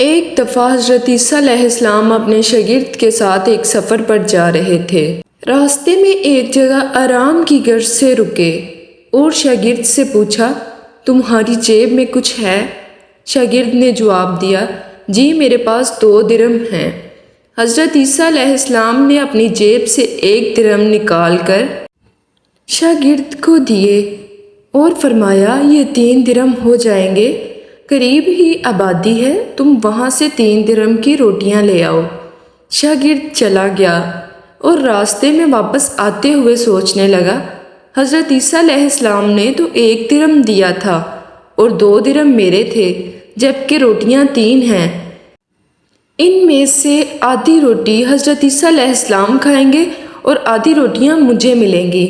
ایک دفعہ حضرت عیسیٰ علیہ السلام اپنے شاگرد کے ساتھ ایک سفر پر جا رہے تھے۔ راستے میں ایک جگہ آرام کی غرض سے رکے اور شاگرد سے پوچھا، تمہاری جیب میں کچھ ہے؟ شاگرد نے جواب دیا، جی میرے پاس 2 درہم ہیں۔ حضرت عیسیٰ علیہ السلام نے اپنی جیب سے 1 درہم نکال کر شاگرد کو دیے اور فرمایا، یہ 3 درہم ہو جائیں گے، قریب ہی آبادی ہے، تم وہاں سے 3 درہم کی روٹیاں لے آؤ۔ شاگرد چلا گیا اور راستے میں واپس آتے ہوئے سوچنے لگا، حضرت عیسیٰ علیہ السلام نے تو 1 درہم دیا تھا اور 2 درہم میرے تھے، جبکہ روٹیاں 3 ہیں۔ ان میں سے آدھی روٹی حضرت عیسیٰ علیہ السلام کھائیں گے اور آدھی روٹیاں مجھے ملیں گی،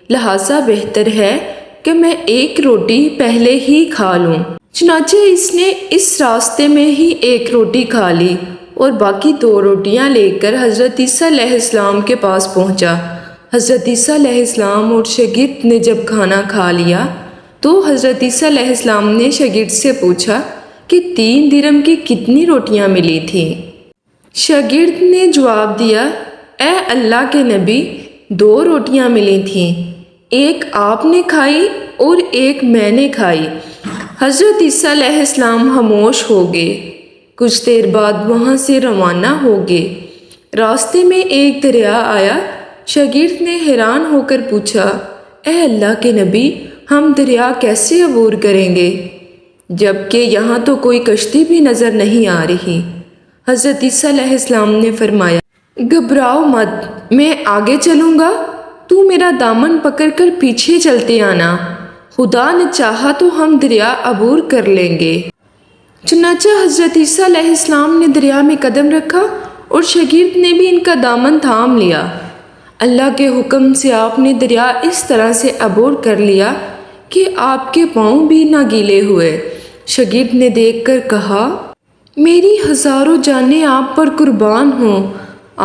لہٰذا بہتر ہے کہ میں 1 روٹی پہلے ہی کھا لوں۔ چنانچہ اس نے اس راستے میں ہی 1 روٹی کھا لی اور باقی 2 روٹیاں لے کر حضرت عیسیٰ علیہ السلام کے پاس پہنچا۔ حضرت عیسیٰ علیہ السلام اور شاگرد نے جب کھانا کھا لیا تو حضرت عیسیٰ علیہ السلام نے شاگرد سے پوچھا کہ 3 درہم کی کتنی روٹیاں ملی تھیں؟ شاگرد نے جواب دیا، اے اللہ کے نبی، 2 روٹیاں ملی تھیں، 1 آپ نے کھائی اور 1 میں نے کھائی۔ حضرت عیسیٰ علیہ السلام خاموش ہو گئے، کچھ دیر بعد وہاں سے روانہ ہو گئے۔ راستے میں ایک دریا آیا۔ شاگرد نے حیران ہو کر پوچھا، اے اللہ کے نبی، ہم دریا کیسے عبور کریں گے جبکہ یہاں تو کوئی کشتی بھی نظر نہیں آ رہی؟ حضرت عیسیٰ علیہ السلام نے فرمایا، گھبراؤ مت، میں آگے چلوں گا، تو میرا دامن پکڑ کر پیچھے چلتے آنا، خدا نے چاہا تو ہم دریا عبور کر لیں گے۔ چنانچہ حضرت عیسیٰ علیہ السلام نے دریا میں قدم رکھا اور شاگرد نے بھی ان کا دامن تھام لیا۔ اللہ کے حکم سے آپ نے دریا اس طرح سے عبور کر لیا کہ آپ کے پاؤں بھی نہ گیلے ہوئے۔ شاگرد نے دیکھ کر کہا، میری ہزاروں جانیں آپ پر قربان ہوں،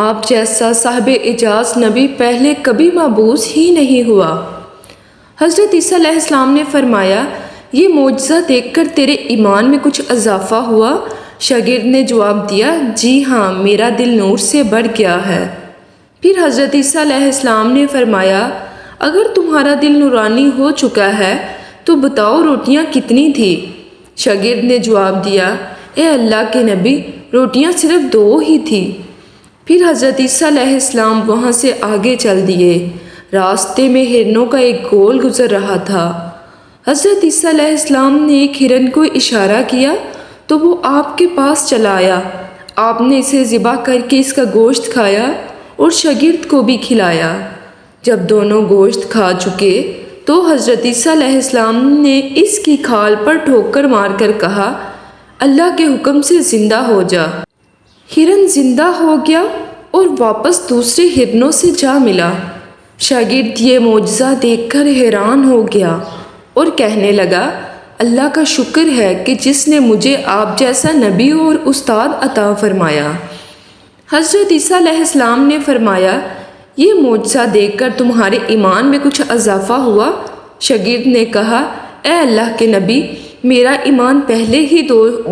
آپ جیسا صاحب اعجاز نبی پہلے کبھی مبعوث ہی نہیں ہوا۔ حضرت عیسیٰ علیہ السلام نے فرمایا، یہ معجزہ دیکھ کر تیرے ایمان میں کچھ اضافہ ہوا؟ شاگرد نے جواب دیا، جی ہاں، میرا دل نور سے بڑھ گیا ہے۔ پھر حضرت عیسیٰ علیہ السلام نے فرمایا، اگر تمہارا دل نورانی ہو چکا ہے تو بتاؤ روٹیاں کتنی تھی؟ شاگرد نے جواب دیا، اے اللہ کے نبی، روٹیاں صرف 2 ہی تھی۔ پھر حضرت عیسیٰ علیہ السلام وہاں سے آگے چل دیے۔ راستے میں ہرنوں کا ایک گول گزر رہا تھا۔ حضرت عیسیٰ علیہ السلام نے ایک ہرن کو اشارہ کیا تو وہ آپ کے پاس چلا آیا۔ آپ نے اسے ذبح کر کے اس کا گوشت کھایا اور شاگرد کو بھی کھلایا۔ جب دونوں گوشت کھا چکے تو حضرت عیسیٰ علیہ السلام نے اس کی کھال پر ٹھوکر مار کر کہا، اللہ کے حکم سے زندہ ہو جا۔ ہرن زندہ ہو گیا اور واپس دوسرے ہرنوں سے جا ملا۔ شاگرد یہ معجزہ دیکھ کر حیران ہو گیا اور کہنے لگا، اللہ کا شکر ہے کہ جس نے مجھے آپ جیسا نبی اور استاد عطا فرمایا۔ حضرت عیسیٰ علیہ السلام نے فرمایا، یہ معجزہ دیکھ کر تمہارے ایمان میں کچھ اضافہ ہوا؟ شاگرد نے کہا، اے اللہ کے نبی، میرا ایمان پہلے ہی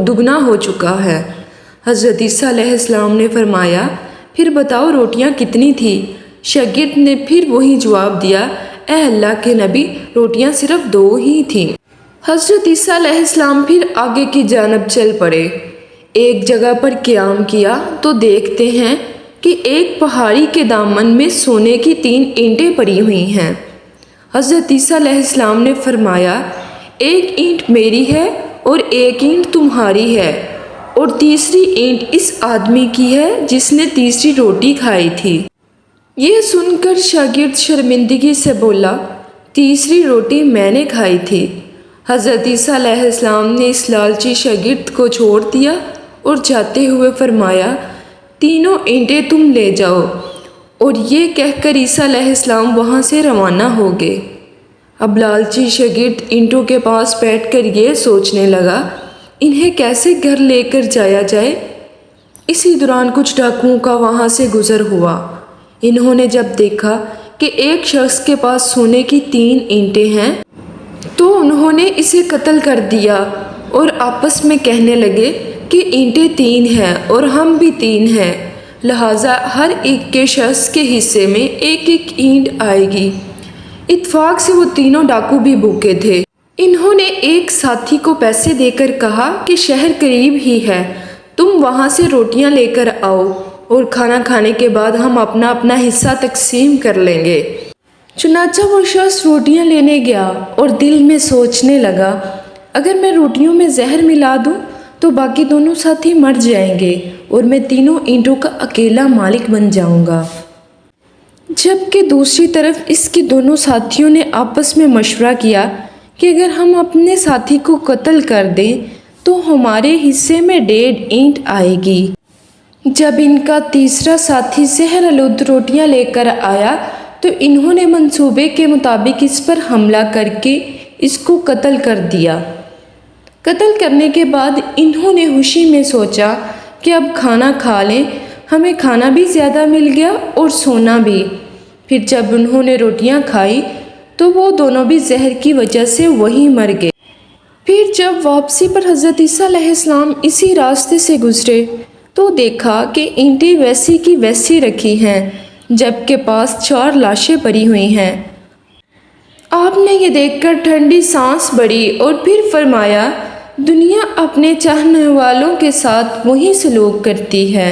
دگنا ہو چکا ہے۔ حضرت عیسیٰ علیہ السلام نے فرمایا، پھر بتاؤ روٹیاں کتنی تھی؟ شاگرد نے پھر وہی جواب دیا، اے اللہ کے نبی، روٹیاں صرف 2 ہی تھیں۔ حضرت عیسیٰ علیہ السلام پھر آگے کی جانب چل پڑے۔ ایک جگہ پر قیام کیا تو دیکھتے ہیں کہ ایک پہاڑی کے دامن میں سونے کی 3 اینٹیں پڑی ہوئی ہیں۔ حضرت عیسیٰ علیہ السلام نے فرمایا، 1 اینٹ میری ہے اور 1 اینٹ تمہاری ہے اور تیسری اینٹ اس آدمی کی ہے جس نے تیسری روٹی کھائی تھی۔ یہ سن کر شاگرد شرمندگی سے بولا، تیسری روٹی میں نے کھائی تھی۔ حضرت عیسیٰ علیہ السلام نے اس لالچی شاگرد کو چھوڑ دیا اور جاتے ہوئے فرمایا، 3 اینٹیں تم لے جاؤ، اور یہ کہہ کر عیسیٰ علیہ السلام وہاں سے روانہ ہو گئے۔ اب لالچی شاگرد اینٹوں کے پاس بیٹھ کر یہ سوچنے لگا، انہیں کیسے گھر لے کر جایا جائے؟ اسی دوران کچھ ڈاکوؤں کا وہاں سے گزر ہوا۔ انہوں نے جب دیکھا کہ ایک شخص کے پاس سونے کی 3 اینٹیں ہیں تو انہوں نے اسے قتل کر دیا اور آپس میں کہنے لگے، کہ اینٹیں 3 ہیں اور ہم بھی 3 ہیں، لہٰذا ہر ایک کے شخص کے حصے میں ایک ایک اینٹ آئے گی۔ اتفاق سے وہ تینوں ڈاکو بھی بھوکے تھے۔ انہوں نے ایک ساتھی کو پیسے دے کر کہا کہ شہر قریب ہی ہے، تم وہاں سے روٹیاں لے کر آؤ اور کھانا کھانے کے بعد ہم اپنا اپنا حصہ تقسیم کر لیں گے۔ چنانچہ وہ شخص روٹیاں لینے گیا اور دل میں سوچنے لگا، اگر میں روٹیوں میں زہر ملا دوں تو باقی دونوں ساتھی مر جائیں گے اور میں تینوں اینٹوں کا اکیلا مالک بن جاؤں گا۔ جبکہ دوسری طرف اس کے دونوں ساتھیوں نے آپس میں مشورہ کیا کہ اگر ہم اپنے ساتھی کو قتل کر دیں تو ہمارے حصے میں 1.5 اینٹ آئے گی۔ جب ان کا تیسرا ساتھی زہر آلود روٹیاں لے کر آیا تو انہوں نے منصوبے کے مطابق اس پر حملہ کر کے اس کو قتل کر دیا۔ قتل کرنے کے بعد انہوں نے خوشی میں سوچا کہ اب کھانا کھا لیں، ہمیں کھانا بھی زیادہ مل گیا اور سونا بھی۔ پھر جب انہوں نے روٹیاں کھائی تو وہ دونوں بھی زہر کی وجہ سے وہیں مر گئے۔ پھر جب واپسی پر حضرت عیسیٰ علیہ السلام اسی راستے سے گزرے تو دیکھا کہ اینٹیں ویسی کی ویسی رکھی ہیں جبکہ پاس 4 لاشیں پڑی ہوئی ہیں۔ آپ نے یہ دیکھ کر ٹھنڈی سانس بھری اور پھر فرمایا، دنیا اپنے چاہنے والوں کے ساتھ وہی سلوک کرتی ہے۔